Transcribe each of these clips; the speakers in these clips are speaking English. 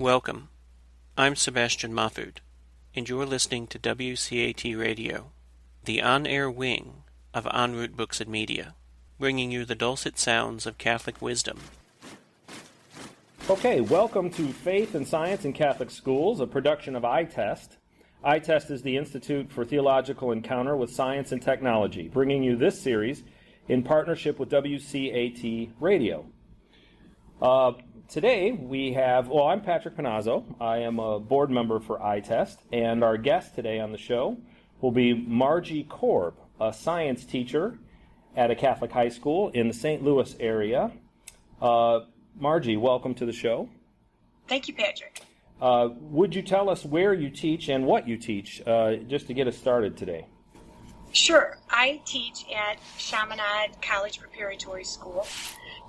Welcome. I'm Sebastian Mahfood, and you're listening to WCAT Radio, the on-air wing of En Route Books and Media, bringing you the dulcet sounds of Catholic wisdom. Okay, welcome to Faith and Science in Catholic Schools, a production of iTest. iTest is the Institute for Theological Encounter with Science and Technology, bringing you this series in partnership with WCAT Radio. Today we have, I'm Patrick Panozzo. I am a board member for iTest, and our guest today on the show will be Margie Korb, a science teacher at a Catholic high school in the St. Louis area. Margie, welcome to the show. Thank you, Patrick. Would you tell us where you teach and what you teach, just to get us started today? Sure. I teach at Chaminade College Preparatory School,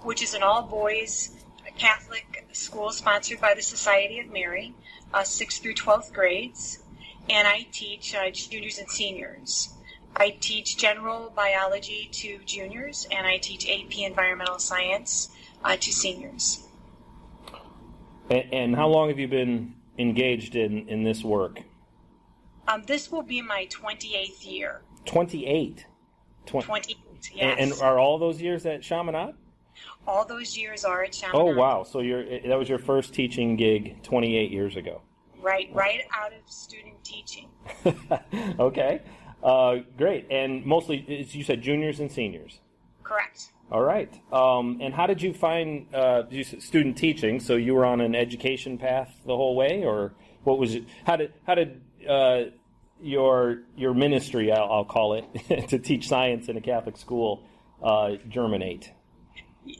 which is an all-boys Catholic school sponsored by the Society of Mary, 6th through 12th grades, and I teach juniors and seniors. I teach general biology to juniors, and I teach AP environmental science to seniors. And how long have you been engaged in this work? This will be my 28th year. 28? 28, yes. And are all those years at Chaminade? All those years are at Chaminade. Oh, wow. So that was your first teaching gig 28 years ago. Right out of student teaching. Okay. Great. And mostly, you said juniors and seniors? Correct. All right. And how did you find you said student teaching? So you were on an education path the whole way, or what was it? How did your ministry, I'll call it, to teach science in a Catholic school germinate?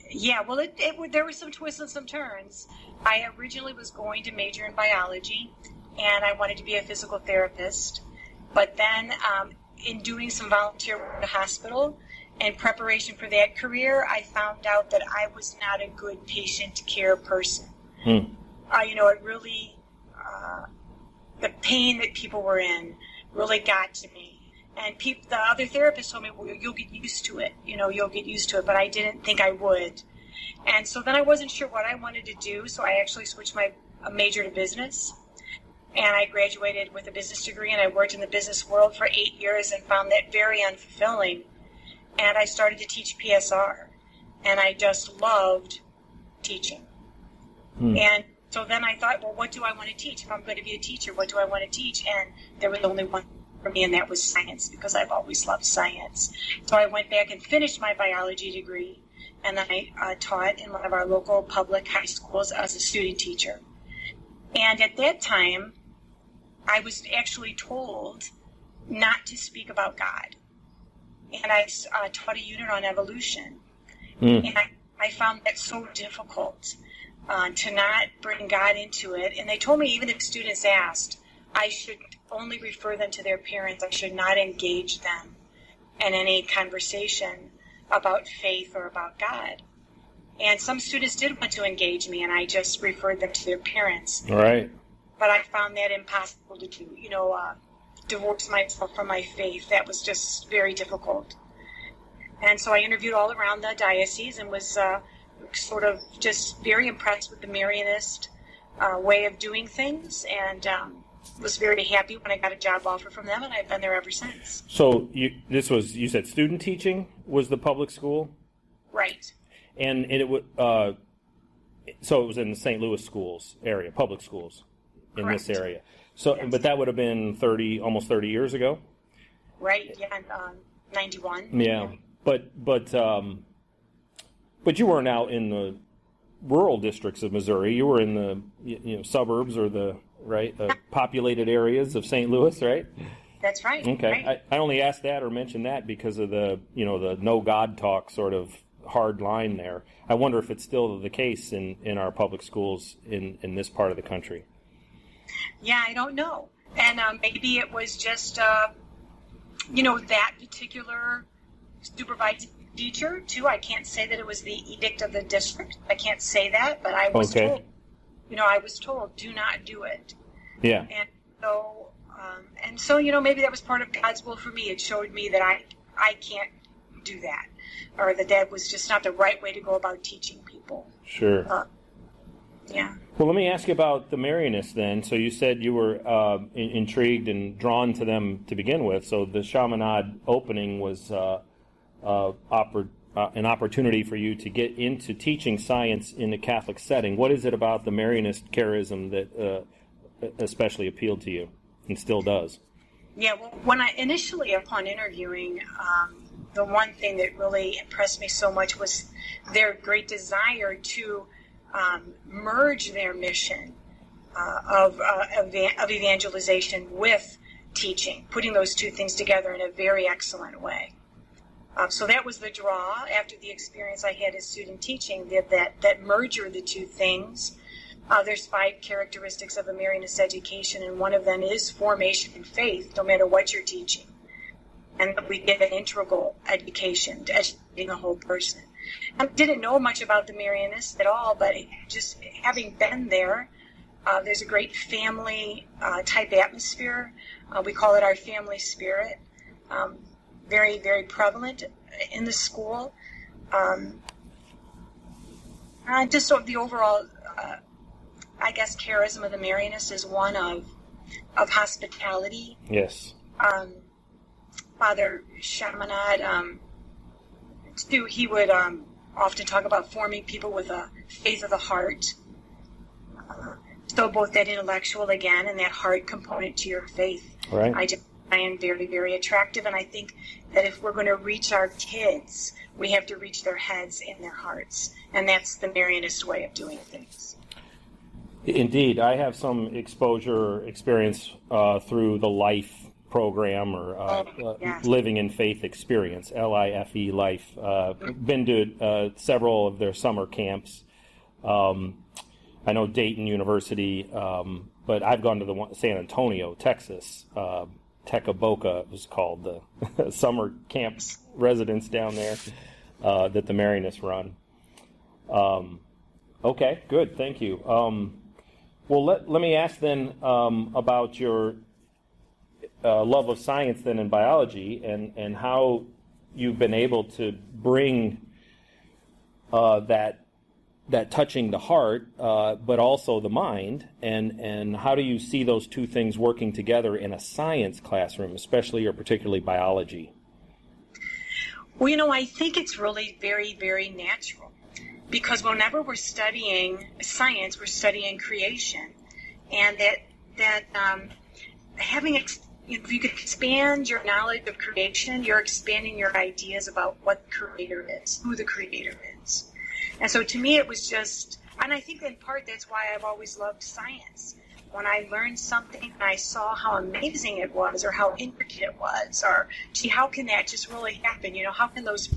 Yeah, well, there were some twists and some turns. I originally was going to major in biology, and I wanted to be a physical therapist. But then, in doing some volunteer work at a hospital, in preparation for that career, I found out that I was not a good patient care person. It really, the pain that people were in really got to me. And the other therapists told me, well, you'll get used to it. You'll get used to it. But I didn't think I would. And so then I wasn't sure what I wanted to do. So I actually switched my major to business. And I graduated with a business degree. And I worked in the business world for 8 years and found that very unfulfilling. And I started to teach PSR. And I just loved teaching. And so then I thought, well, what do I want to teach? If I'm going to be a teacher, what do I want to teach? And there was only one for me, and that was science, because I've always loved science. So I went back and finished my biology degree, and then I taught in one of our local public high schools as a student teacher. And at that time, I was actually told not to speak about God. And I taught a unit on evolution. And I found that so difficult to not bring God into it. And they told me even if students asked, I should only refer them to their parents. I should not engage them in any conversation about faith or about God. And some students did want to engage me, and I just referred them to their parents. Right. But I found that impossible to do. Divorce myself from my faith. That was just very difficult. And so I interviewed all around the diocese and was sort of just very impressed with the Marianist way of doing things, and was very happy when I got a job offer from them, and I've been there ever since. So you said student teaching was the public school? Right. And it would so it was in the St. Louis schools area, public schools in Correct. This area. So, yes. But that would have been almost 30 years ago? Right, yeah, 91. Yeah. But you weren't out in the rural districts of Missouri. You were in the suburbs or the populated areas of St. Louis, right? That's right. Okay. Right. I only asked that or mentioned that because of the no God talk sort of hard line there. I wonder if it's still the case in our public schools in this part of the country. Yeah, I don't know. And maybe it was just, that particular supervising teacher, too. I can't say that it was the edict of the district. I can't say that, but I was told. I was told, do not do it. Yeah. And so, maybe that was part of God's will for me. It showed me that I can't do that, or that was just not the right way to go about teaching people. Sure. Yeah. Well, let me ask you about the Marianists then. So you said you were intrigued and drawn to them to begin with. So the Chaminade opening was an opportunity for you to get into teaching science in a Catholic setting. What is it about the Marianist charism that especially appealed to you and still does? Yeah, well, when I initially, upon interviewing, the one thing that really impressed me so much was their great desire to merge their mission of evangelization with teaching, putting those two things together in a very excellent way. So that was the draw after the experience I had as student teaching, that merger of the two things. There's 5 characteristics of a Marianist education, and one of them is formation in faith, no matter what you're teaching. And we give an integral education to educating the whole person. I didn't know much about the Marianists at all, but just having been there, there's a great family type atmosphere. We call it our family spirit. Very, very prevalent in the school. Just sort of the overall, I guess, charism of the Marianist is one of hospitality. Yes. Father Chaminade, he would often talk about forming people with a faith of the heart. So both that intellectual, again, and that heart component to your faith. Right. I find very, very attractive, and I think that if we're going to reach our kids, we have to reach their heads and their hearts, and that's the Marianist way of doing things. Indeed, I have some experience through the LIFE program, or Living in Faith experience, LIFE, Life. Been to several of their summer camps. I know Dayton University, but I've gone to the one, San Antonio, Texas. Teca Boca was called, the summer camp residence down there that the Marianists run. Okay, good, thank you. Well, let me ask then about your love of science then in biology, and how you've been able to bring that touching the heart, but also the mind, and how do you see those two things working together in a science classroom, especially or particularly biology? Well, I think it's really very, very natural, because whenever we're studying science, we're studying creation, and that having if you could expand your knowledge of creation, you're expanding your ideas about what the Creator is, who the Creator is. And so to me it was just, and I think in part that's why I've always loved science. When I learned something and I saw how amazing it was, or how intricate it was, or gee, how can that just really happen? How can those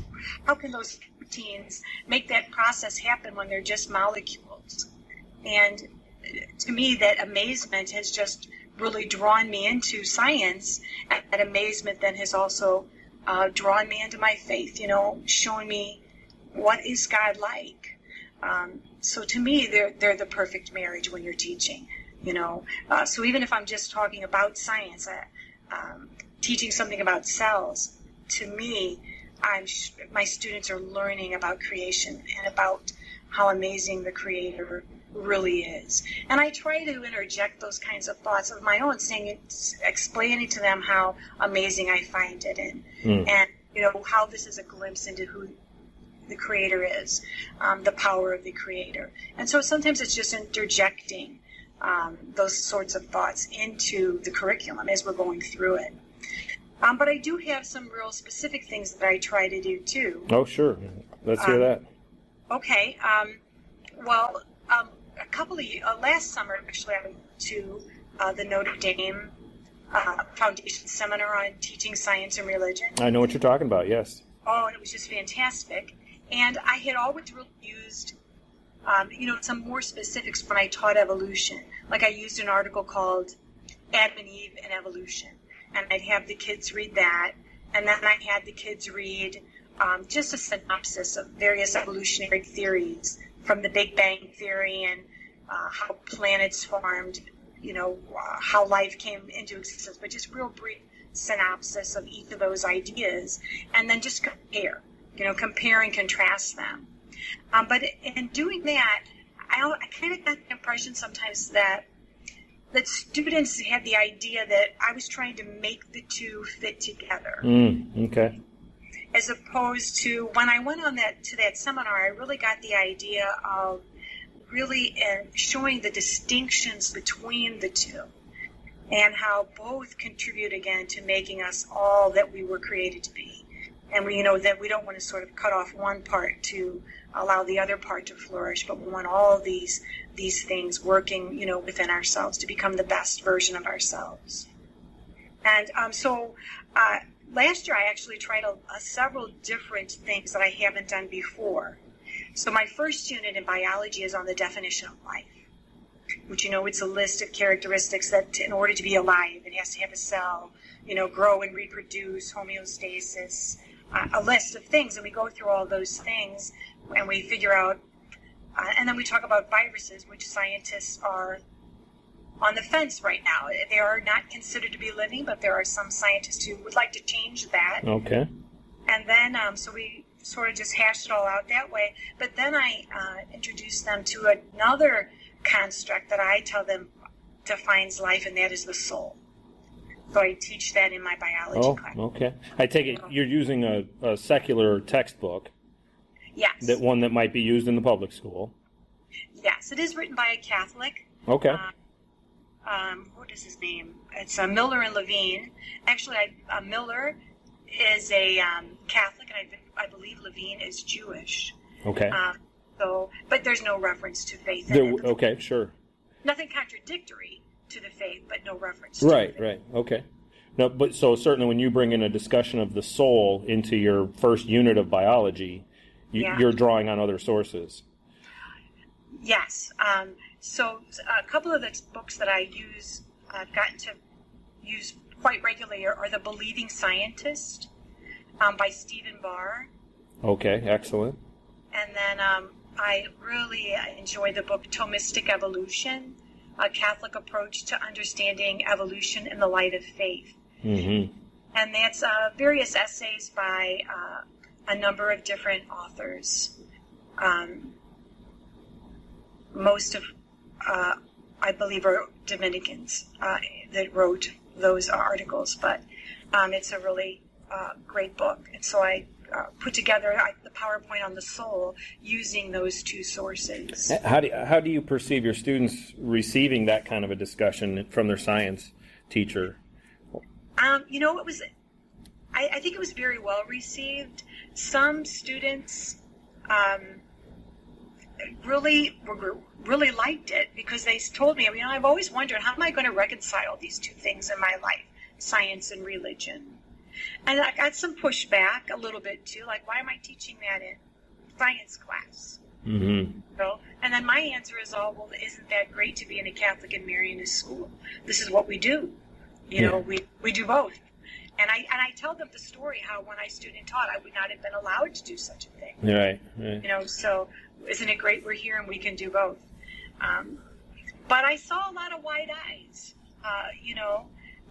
proteins make that process happen when they're just molecules? And to me, that amazement has just really drawn me into science. And that amazement then has also drawn me into my faith, showing me what is God like. So to me, they're the perfect marriage when you're teaching. So even if I'm just talking about science, teaching something about cells, to me, my students are learning about creation and about how amazing the Creator really is. And I try to interject those kinds of thoughts of my own, explaining to them how amazing I find it, and how this is a glimpse into who the Creator is, the power of the Creator. And so sometimes it's just interjecting those sorts of thoughts into the curriculum as we're going through it. But I do have some real specific things that I try to do too. Oh, sure. Let's hear that. Okay. A couple of last summer, actually, I went to the Notre Dame Foundation Seminar on Teaching Science and Religion. I know what you're talking about, yes. Oh, and it was just fantastic. And I had always really used, some more specifics when I taught evolution. Like I used an article called Adam and Eve and Evolution. And I'd have the kids read that. And then I had the kids read just a synopsis of various evolutionary theories, from the Big Bang Theory and how planets formed, how life came into existence, but just real brief synopsis of each of those ideas, and then just compare and contrast them. But in doing that, I kind of got the impression sometimes that students had the idea that I was trying to make the two fit together. Okay. As opposed to when I went on to that seminar, I really got the idea of really showing the distinctions between the two and how both contribute again to making us all that we were created to be. And we know that we don't want to sort of cut off one part to allow the other part to flourish, but we want all these things working, within ourselves to become the best version of ourselves. And so last year I actually tried several different things that I haven't done before. So my first unit in biology is on the definition of life, which, it's a list of characteristics that in order to be alive, it has to have a cell, grow and reproduce, homeostasis, a list of things. And we go through all those things and we figure out, and then we talk about viruses, which scientists are on the fence right now. They are not considered to be living, but there are some scientists who would like to change that. Okay. And then, so we sort of just hashed it all out that way. But then I introduced them to another construct that I tell them defines life, and that is the soul. So I teach that in my biology class. Oh, okay. I take it you're using a secular textbook. Yes. That one that might be used in the public school. Yes, it is written by a Catholic. Okay. What is his name? It's Miller and Levine. Actually, Miller is a Catholic, and I believe Levine is Jewish. Okay. But there's no reference to faith in it. Okay, sure. Nothing contradictory to the faith, but no reference to it. Right, okay. No, but so certainly when you bring in a discussion of the soul into your first unit of biology, you're drawing on other sources. Yes. So a couple of the books that I've gotten to use quite regularly are The Believing Scientist by Stephen Barr. Okay, excellent. And then I really enjoy the book Thomistic Evolution, A Catholic Approach to Understanding Evolution in the Light of Faith. Mm-hmm. And that's various essays by a number of different authors. Most of, I believe, are Dominicans that wrote those articles, but it's a really great book. And so I put together the PowerPoint on the soul using those two sources. How do you perceive your students receiving that kind of a discussion from their science teacher? It was. I think it was very well received. Some students really liked it because they told me, I've always wondered, how am I going to reconcile these two things in my life, science and religion? And I got some pushback a little bit too, like, why am I teaching that in science class? Mm-hmm. And then my answer is, well, isn't that great to be in a Catholic and Marianist school? This is what we do. We do both. And I tell them the story how when I student taught, I would not have been allowed to do such a thing. Right. So isn't it great we're here and we can do both? But I saw a lot of wide eyes,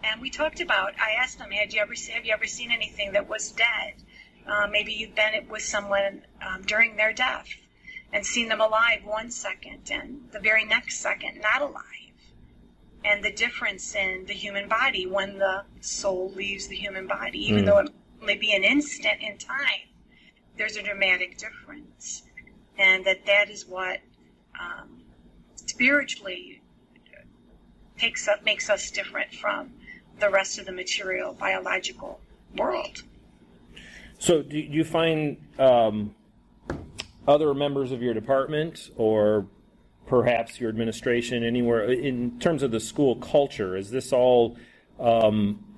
and we talked about, I asked them, have you ever seen anything that was dead? Maybe you've been with someone during their death and seen them alive 1 second and the very next second not alive. And the difference in the human body when the soul leaves the human body, even though it may be an instant in time, there's a dramatic difference. And that is what spiritually makes us different from the rest of the material biological world. So do you find other members of your department or perhaps your administration anywhere, in terms of the school culture, is this all,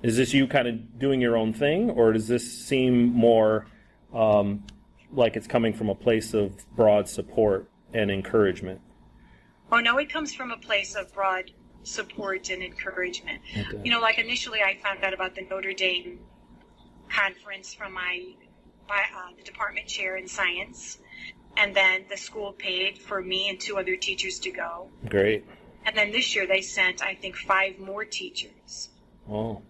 is this you kind of doing your own thing, or does this seem more like it's coming from a place of broad support and encouragement? Oh, no, it comes from a place of broad support and encouragement. Okay. Like initially I found out about the Notre Dame conference from the department chair in science. And then the school paid for me and 2 other teachers to go. Great. And then this year they sent, I think, 5 more teachers. Oh.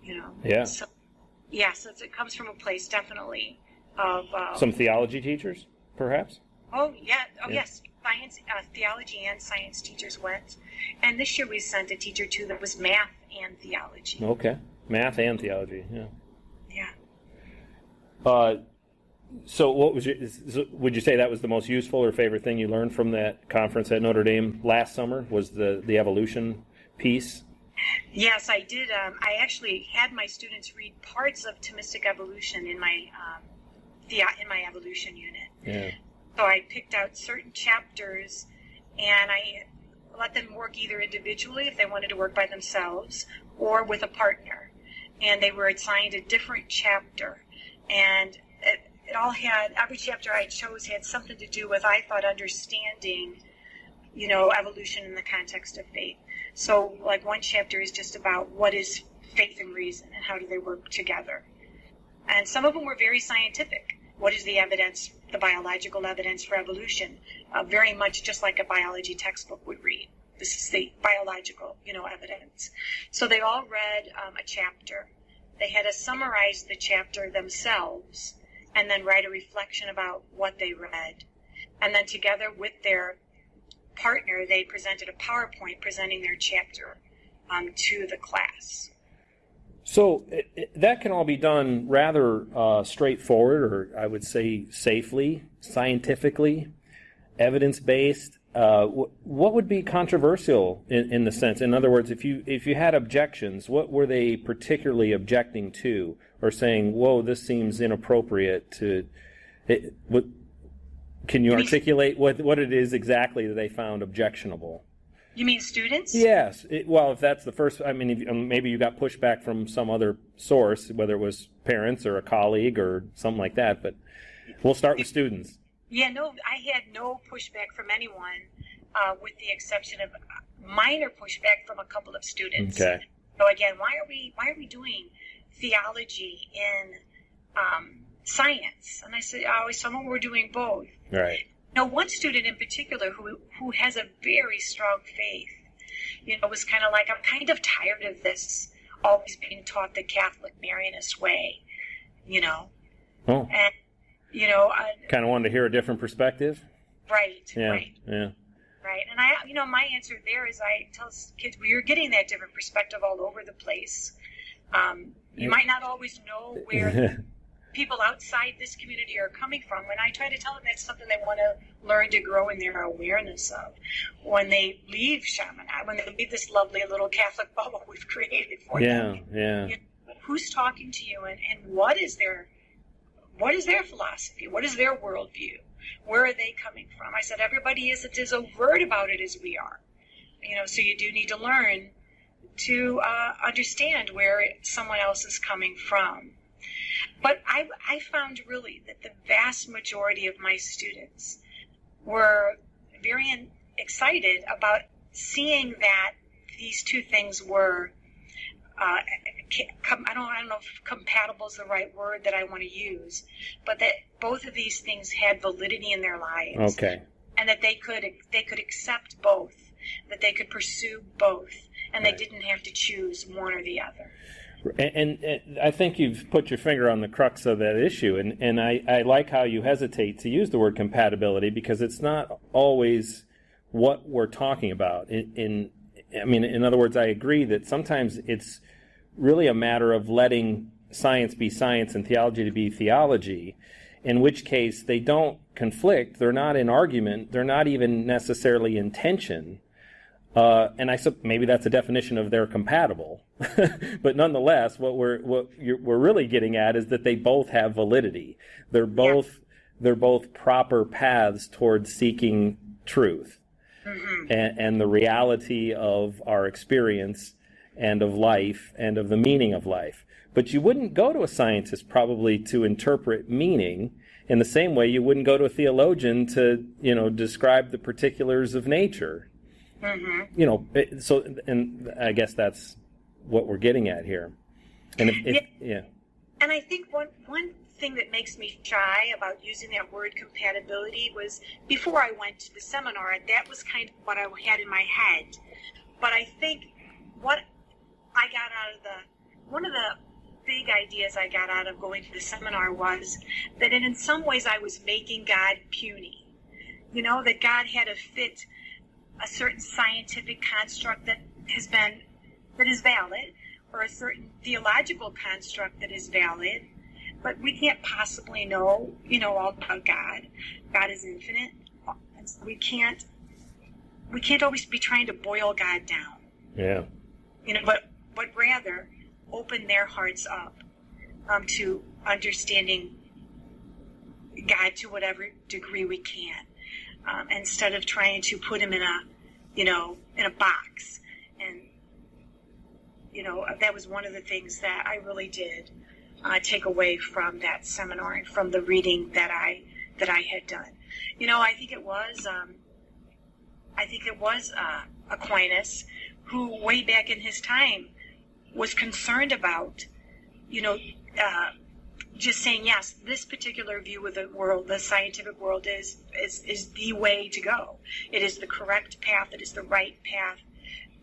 Yeah. So it comes from a place definitely of... some theology teachers, perhaps? Oh, yeah. Oh, yeah. Yes. science, theology and science teachers went. And this year we sent a teacher too that was math and theology. Okay. Math and theology, yeah. Yeah. So what was would you say that was the most useful or favorite thing you learned from that conference at Notre Dame last summer, was the evolution piece? Yes, I did. I actually had my students read parts of Thomistic evolution in my evolution unit. Yeah. So I picked out certain chapters, and I let them work either individually if they wanted to work by themselves or with a partner. And they were assigned a different chapter, and it all had, every chapter I chose had something to do with, I thought, understanding, evolution in the context of faith. So, like, one chapter is just about what is faith and reason and how do they work together. And some of them were very scientific. What is the evidence, the biological evidence for evolution? Very much just like a biology textbook would read. This is the biological, evidence. So they all read a chapter. They had to summarize the chapter themselves and then write a reflection about what they read. And then together with their partner, they presented a PowerPoint presenting their chapter to the class. So that can all be done rather straightforward, or I would say safely, scientifically, evidence-based. What would be controversial in the sense? In other words, if you had objections, what were they particularly objecting to, or saying, "Whoa, this seems inappropriate"? Can you articulate what it is exactly that they found objectionable? You mean students? Yes. Well, if that's the first, maybe you got pushback from some other source, whether it was parents or a colleague or something like that, but we'll start with students. Yeah, no, I had no pushback from anyone, with the exception of minor pushback from a couple of students. Okay. So again, why are we doing theology in science? And I said, some of them were doing both. Right. Now, one student in particular who has a very strong faith, was kind of like, I'm kind of tired of this always being taught the Catholic Marianist way, Oh. And, kind of wanted to hear a different perspective? Right, Yeah, right. yeah. Right, and my answer there is I tell kids, you're getting that different perspective all over the place. You might not always know where people outside this community are coming from, and I try to tell them that's something they want to learn to grow in their awareness of when they leave Chaminade, when they leave this lovely little Catholic bubble we've created for them. Yeah. Who's talking to you, and what is their philosophy? What is their worldview? Where are they coming from? I said everybody isn't as overt about it as we are. So you do need to learn to understand where someone else is coming from. But I found really that the vast majority of my students were very excited about seeing that these two things were, I don't know if compatible is the right word that I want to use, but that both of these things had validity in their lives. Okay. And that they could accept both, that they could pursue both, and Right. they didn't have to choose one or the other. And I think you've put your finger on the crux of that issue, and I like how you hesitate to use the word compatibility, because it's not always what we're talking about. In other words, I agree that sometimes it's really a matter of letting science be science and theology to be theology, in which case they don't conflict, they're not in argument, they're not even necessarily in tension. And maybe that's a definition of they're compatible, but nonetheless, what we're really getting at is that they both have validity. They're both proper paths towards seeking truth, Mm-hmm. and the reality of our experience and of life and of the meaning of life. But you wouldn't go to a scientist probably to interpret meaning in the same way you wouldn't go to a theologian to describe the particulars of nature. Mm-hmm. And I guess that's what we're getting at here. And yeah. And I think one thing that makes me shy about using that word compatibility was before I went to the seminar, that was kind of what I had in my head. But I think what I got out of one of the big ideas I got out of going to the seminar was that in some ways I was making God puny. that God had to fit a certain scientific construct that is valid, or a certain theological construct that is valid, but we can't possibly know, all about God. God is infinite, and so we can't always be trying to boil God down. Yeah. But rather open their hearts up to understanding God to whatever degree we can, instead of trying to put him in a box. And that was one of the things that I really did take away from that seminar and from the reading that I had done. I think it was Aquinas who, way back in his time, was concerned about, just saying, yes, this particular view of the world, the scientific world, is the way to go. It is the correct path. It is the right path.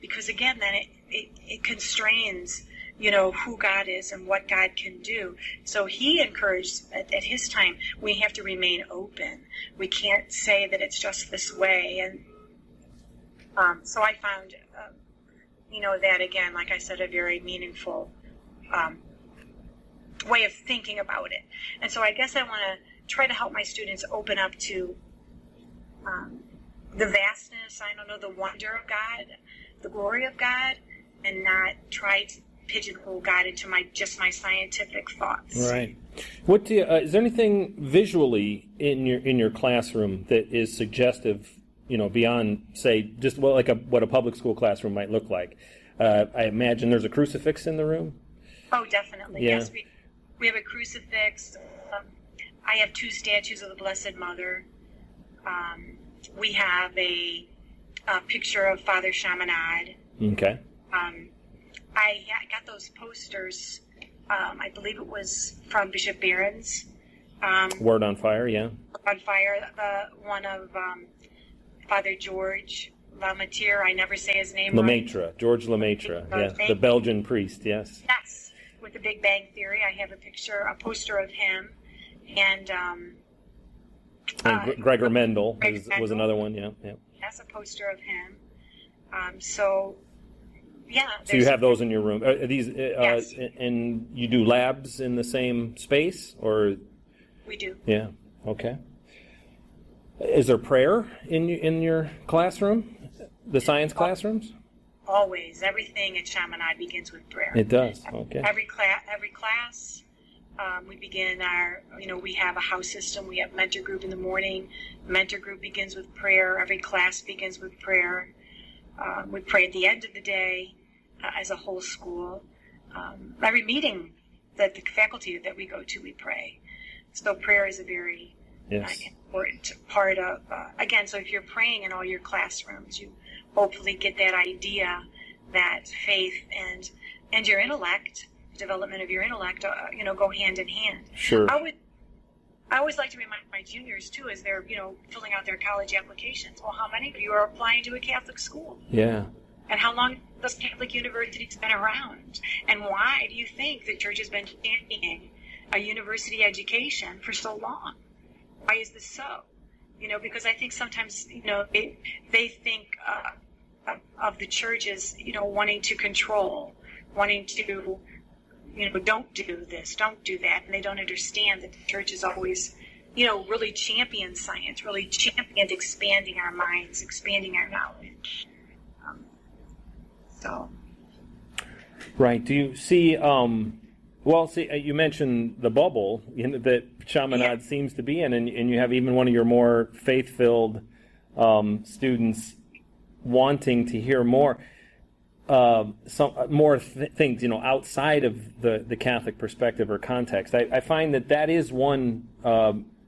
Because, again, then it constrains, who God is and what God can do. So he encouraged, at his time, we have to remain open. We can't say that it's just this way. And so I found, that, again, like I said, a very meaningful way of thinking about it. And so I guess I want to try to help my students open up to the vastness, the wonder of God, the glory of God, and not try to pigeonhole God into my scientific thoughts. Right. What is there anything visually in your classroom that is suggestive, beyond, say, just what a public school classroom might look like? I imagine there's a crucifix in the room. Oh, definitely. Yeah. Yes, we have a crucifix. I have 2 statues of the Blessed Mother. We have a picture of Father Chaminade. Okay. I got those posters. I believe it was from Bishop Barron's. Word on Fire, yeah. On Fire, the one of Father George Lemaitre. I never say his name Lemaitre, right. George Lemaitre, yes, the Belgian priest, yes. Yes, with the Big Bang Theory. I have a poster of him, and Gregor Mendel was another one, yeah. That's a poster of him. So you have those in your room. Are these, yes. And you do labs in the same space, or? We do. Yeah. Okay. Is there prayer in your classroom? The science classrooms? Always. Everything at Chaminade begins with prayer. It does. Okay. Every class, we begin we have a house system. We have mentor group in the morning. Mentor group begins with prayer. Every class begins with prayer. We pray at the end of the day as a whole school. Every meeting that the faculty that we go to, we pray. So prayer is a very important part of, again, so if you're praying in all your classrooms, you hopefully get that idea that faith and your intellect, development of your intellect, go hand in hand. Sure. I always like to remind my juniors, too, as they're, filling out their college applications. Well, how many of you are applying to a Catholic school? Yeah. And how long has Catholic universities been around? And why do you think the church has been championing a university education for so long? Why is this so? Because I think sometimes, they think of the church as, wanting to control, wanting to, don't do this, don't do that. And they don't understand that the church is always, really championed science, really championed expanding our minds, expanding our knowledge. Right. Do you see, you mentioned the bubble that Chaminade seems to be in, and you have even one of your more faith-filled students wanting to hear more. Things, outside of the Catholic perspective or context. I find that is one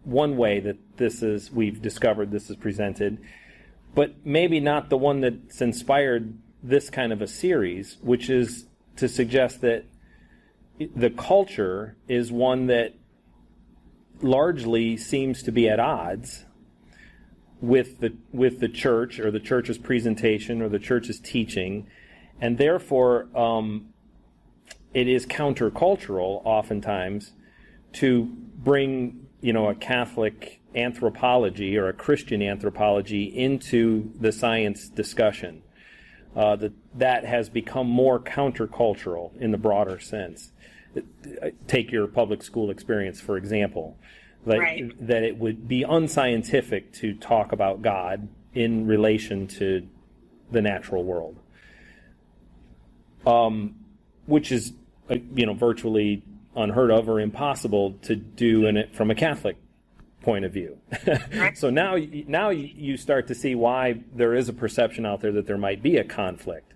way that we've discovered this is presented, but maybe not the one that's inspired this kind of a series, which is to suggest that the culture is one that largely seems to be at odds with the church, or the church's presentation, or the church's teaching. And therefore, it is countercultural oftentimes to bring, a Catholic anthropology or a Christian anthropology into the science discussion. That has become more countercultural in the broader sense. Take your public school experience, for example. Right. That it would be unscientific to talk about God in relation to the natural world, which is virtually unheard of or impossible to do in it from a Catholic point of view. So now you start to see why there is a perception out there that there might be a conflict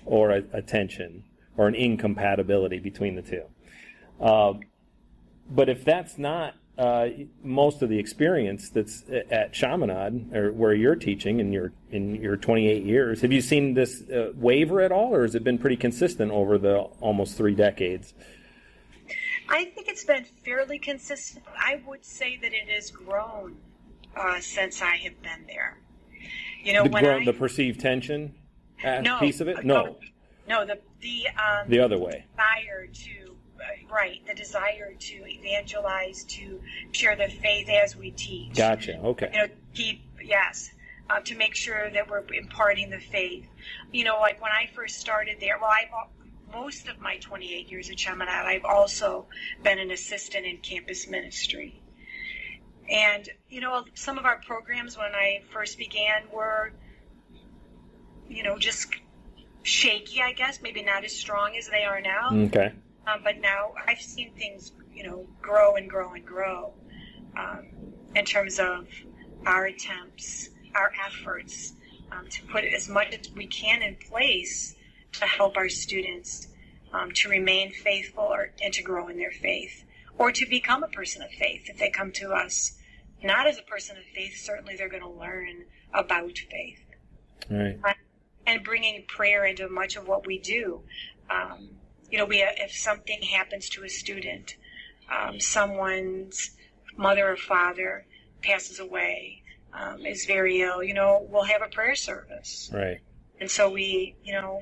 or a tension or an incompatibility between the two. But if that's not most of the experience that's at Chaminade, or where you're teaching in your 28 years, have you seen this waver at all, or has it been pretty consistent over the almost 3 decades? I think it's been fairly consistent. I would say that it has grown since I have been there. The perceived tension piece of it? No, the other way. The desire to evangelize, to share the faith as we teach. Gotcha. Okay. To make sure that we're imparting the faith. Like when I first started there, most of my 28 years at Chaminade, I've also been an assistant in campus ministry. And, some of our programs when I first began were, just shaky, I guess, maybe not as strong as they are now. Okay. But now I've seen things, grow and grow and grow in terms of our attempts, our efforts to put as much as we can in place to help our students to remain faithful and to grow in their faith, or to become a person of faith. If they come to us not as a person of faith, certainly they're going to learn about faith. Right. And bringing prayer into much of what we do. If something happens to a student, someone's mother or father passes away, is very ill, we'll have a prayer service. Right. And so we,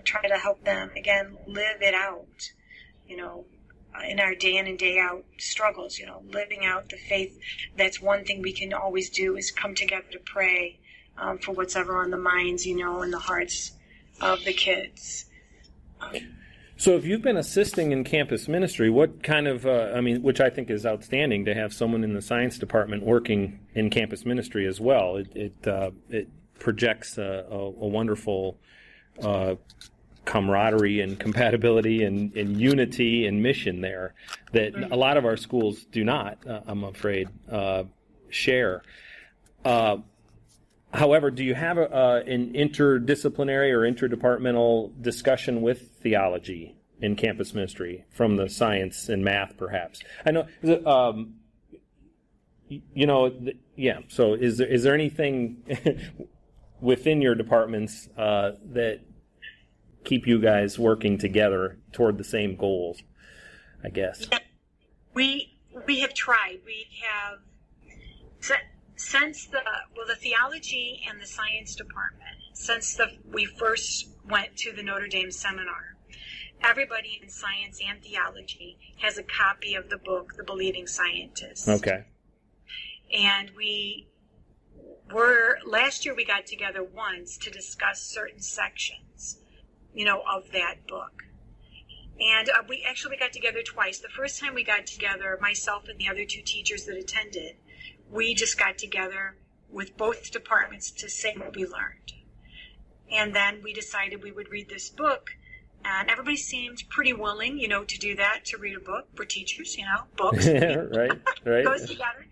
try to help them, again, live it out, in our day in and day out struggles, living out the faith. That's one thing we can always do, is come together to pray for what's ever on the minds, and the hearts of the kids. So if you've been assisting in campus ministry, what kind of, which I think is outstanding to have someone in the science department working in campus ministry as well. It projects a wonderful camaraderie and compatibility and unity and mission there that a lot of our schools do not, I'm afraid, share. However, do you have an interdisciplinary or interdepartmental discussion with theology in campus ministry from the science and math, perhaps? I know, So is there anything within your departments that keep you guys working together toward the same goals, I guess? Yeah. We have tried. We have since the theology and the science department, since we first went to the Notre Dame seminar, everybody in science and theology has a copy of the book, The Believing Scientist. Okay. And last year we got together once to discuss certain sections, of that book. And we got together twice. The first time we got together, myself and the other 2 teachers that attended, we just got together with both departments to say what we learned. And then we decided we would read this book, and everybody seemed pretty willing, to do that, to read a book for teachers, books. Right. Goes together.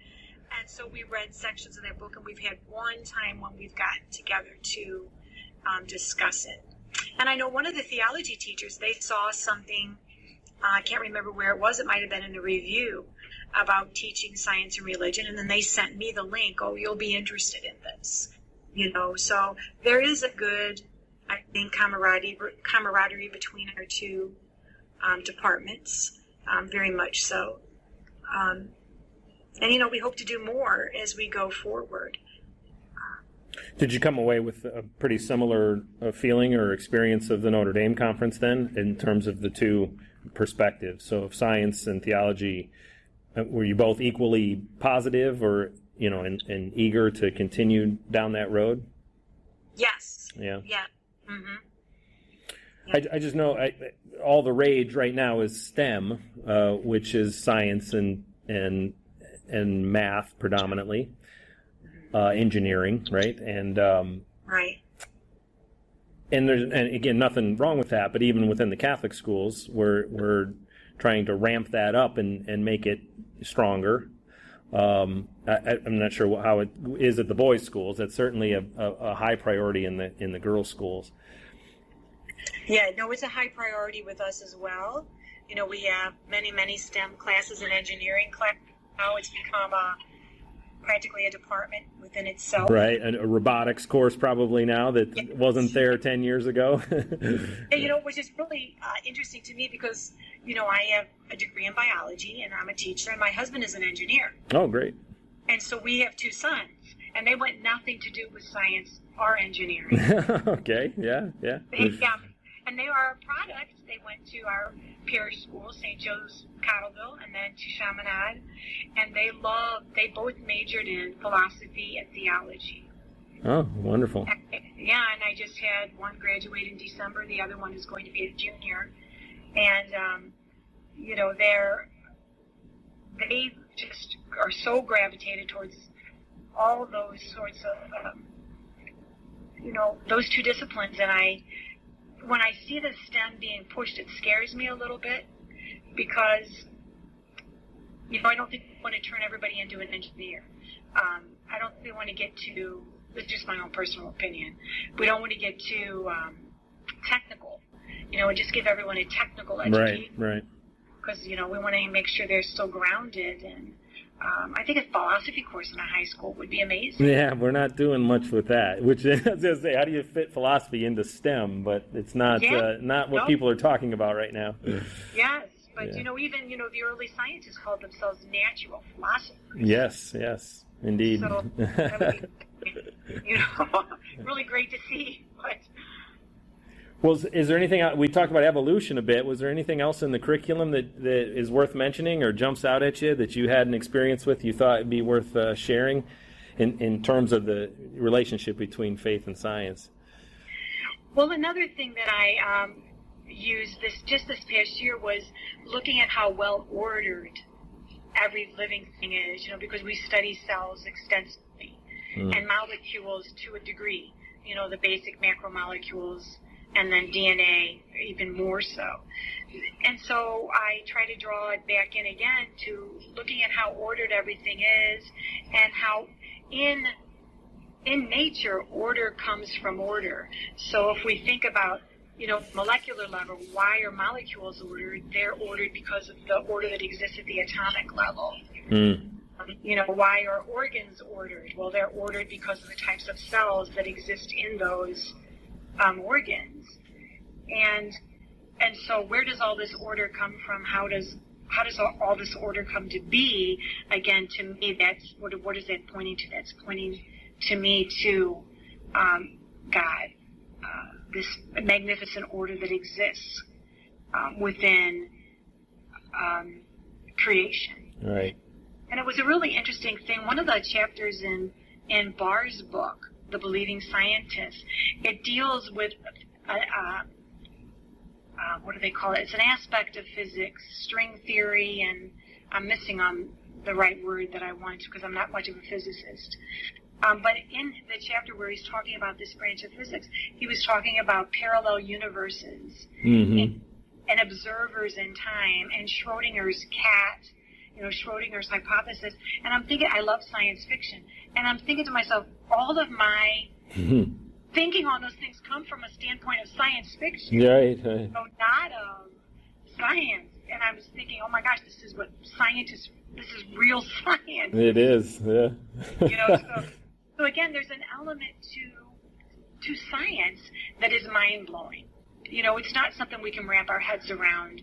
And so we read sections of that book, and we've had one time when we've gotten together to discuss it. And I know one of the theology teachers, they saw something, I can't remember where it was, it might have been in a review, about teaching science and religion, and then they sent me the link, you'll be interested in this. So there is a good, I think, camaraderie between our 2 departments, very much so. And, we hope to do more as we go forward. Did you come away with a pretty similar feeling or experience of the Notre Dame conference then, in terms of the 2 perspectives? So of science and theology, were you both equally positive, or and eager to continue down that road? Yes. Yeah. Yeah. Mm-hmm. I just know all the rage right now is STEM, which is science and math predominantly, engineering, right? And right. And again, nothing wrong with that, but even within the Catholic schools, we're trying to ramp that up and make it stronger. I'm not sure how it is at the boys' schools. That's certainly a high priority in the girls' schools. Yeah, no, it's a high priority with us as well. We have many STEM classes and engineering class. Now it's become practically a department within itself. Right, a robotics course probably now that wasn't there 10 years ago. And, which is really interesting to me because, I have a degree in biology and I'm a teacher and my husband is an engineer. Oh, great. And so we have two sons and they want nothing to do with science or engineering. Okay, yeah. And they are a product. They went to our parish school, St. Joe's, Cottleville, and then to Chaminade. And they both majored in philosophy and theology. Oh, wonderful. Yeah, and I just had one graduate in December. The other one is going to be a junior. And, they just are so gravitated towards all those sorts of, those two disciplines. And when I see the STEM being pushed, it scares me a little bit because, I don't think we want to turn everybody into an engineer. I don't think we want to get too, this is just my own personal opinion, we don't want to get too technical, and just give everyone a technical education. Right. Because, we want to make sure they're still grounded. And I think a philosophy course in a high school would be amazing. Yeah, we're not doing much with that. Which I was going to say, how do you fit philosophy into STEM? But it's not what people are talking about right now. Yes, but even the early scientists called themselves natural philosophers. Yes, indeed. So that would be, really great to see. But well, is there anything, we talked about evolution a bit, was there anything else in the curriculum that is worth mentioning or jumps out at you that you had an experience with you thought would be worth sharing in terms of the relationship between faith and science? Well, another thing that I used this past year was looking at how well ordered every living thing is, because we study cells extensively and molecules to a degree, the basic macromolecules, and then DNA even more so. And so I try to draw it back in again to looking at how ordered everything is and how in nature order comes from order. So if we think about, molecular level, why are molecules ordered? They're ordered because of the order that exists at the atomic level. Why are organs ordered? Well, they're ordered because of the types of cells that exist in those organs. And so where does all this order come from? How does all this order come to be? Again, to me, that's what is that pointing to? That's pointing to me to God, this magnificent order that exists within creation. Right. And it was a really interesting thing. One of the chapters in Barr's book, The Believing Scientist, it deals with what do they call it? It's an aspect of physics, string theory, and I'm missing on the right word that I want because I'm not much of a physicist. But in the chapter where he's talking about this branch of physics, he was talking about parallel universes and observers in time and Schrodinger's cat, Schrodinger's hypothesis. And I'm thinking, I love science fiction. And I'm thinking to myself, all of my thinking on those things come from a standpoint of science fiction. Right. So not of science. And I was thinking, oh my gosh, this is real science. It is, yeah. So again, there's an element to science that is mind-blowing. It's not something we can wrap our heads around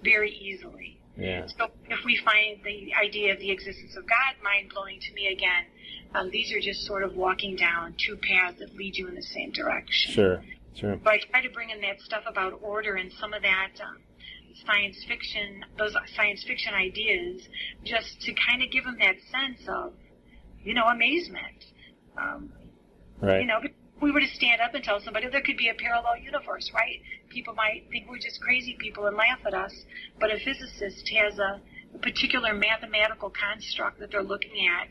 very easily. Yeah. So if we find the idea of the existence of God mind-blowing to me again, these are just sort of walking down two paths that lead you in the same direction. Sure. But I try to bring in that stuff about order and some of that those science fiction ideas, just to kind of give them that sense of, amazement. Right. If we were to stand up and tell somebody there could be a parallel universe, right? People might think we're just crazy people and laugh at us, but a physicist has a particular mathematical construct that they're looking at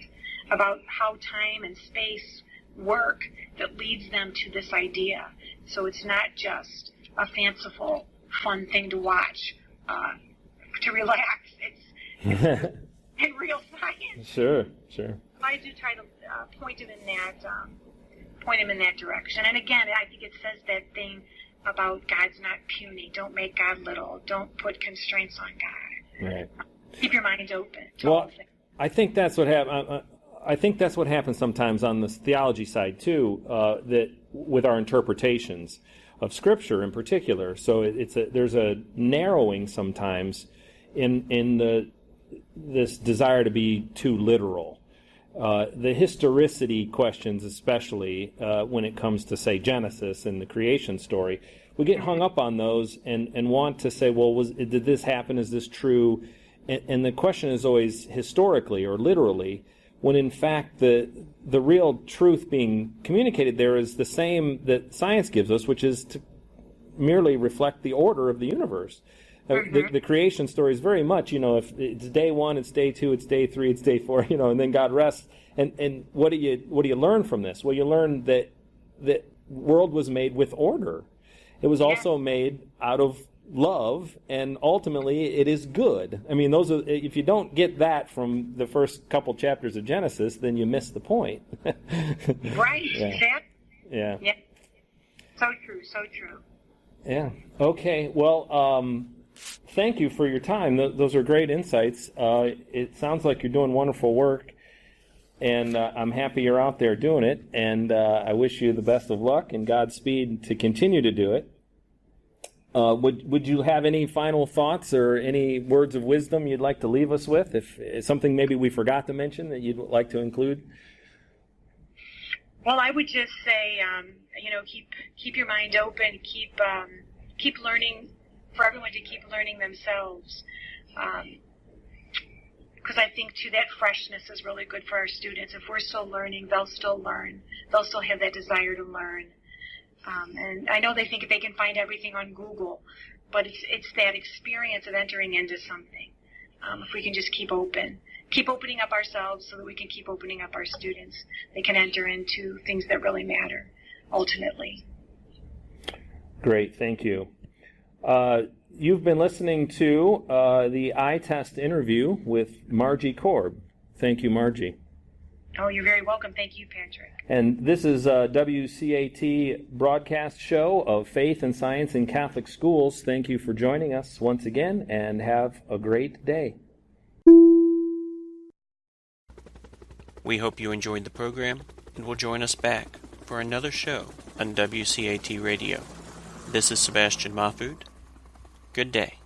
about how time and space work that leads them to this idea. So it's not just a fanciful, fun thing to watch, to relax. It's in real science. Sure. I do try to point him in that direction. And again, I think it says that thing about God's not puny. Don't make God little. Don't put constraints on God. Right. Keep your mind open. Well, I think that's what happens. I think that's what happens sometimes on the theology side too. That with our interpretations of Scripture in particular. So there's a narrowing sometimes in this desire to be too literal. The historicity questions, especially when it comes to, say, Genesis and the creation story, we get hung up on those and want to say, well, did this happen? Is this true? And the question is always historically or literally, when in fact the real truth being communicated there is the same that science gives us, which is to merely reflect the order of the universe. The creation story is very much, if it's day 1, it's day 2, it's day 3, it's day 4, and then God rests. And what do you learn from this? Well, you learn that the world was made with order. It was also made out of love, and ultimately it is good. I mean, if you don't get that from the first couple chapters of Genesis, then you miss the point. Right. Yeah. So true. Yeah. Okay. Well, thank you for your time. Those are great insights. It sounds like you're doing wonderful work, and I'm happy you're out there doing it, and I wish you the best of luck and Godspeed to continue to do it. Would you have any final thoughts or any words of wisdom you'd like to leave us with? If something maybe we forgot to mention that you'd like to include? Well, I would just say, keep your mind open, keep learning, for everyone to keep learning themselves. Because I think, too, that freshness is really good for our students. If we're still learning, they'll still learn. They'll still have that desire to learn. And I know they think they can find everything on Google, but it's that experience of entering into something. If we can just keep opening up ourselves so that we can keep opening up our students, they can enter into things that really matter, ultimately. Great, thank you. You've been listening to the iTest interview with Margie Korb. Thank you, Margie. Oh, you're very welcome. Thank you, Patrick. And this is a WCAT broadcast show of Faith and Science in Catholic Schools. Thank you for joining us once again, and have a great day. We hope you enjoyed the program and will join us back for another show on WCAT Radio. This is Sebastian Mahfood. Good day.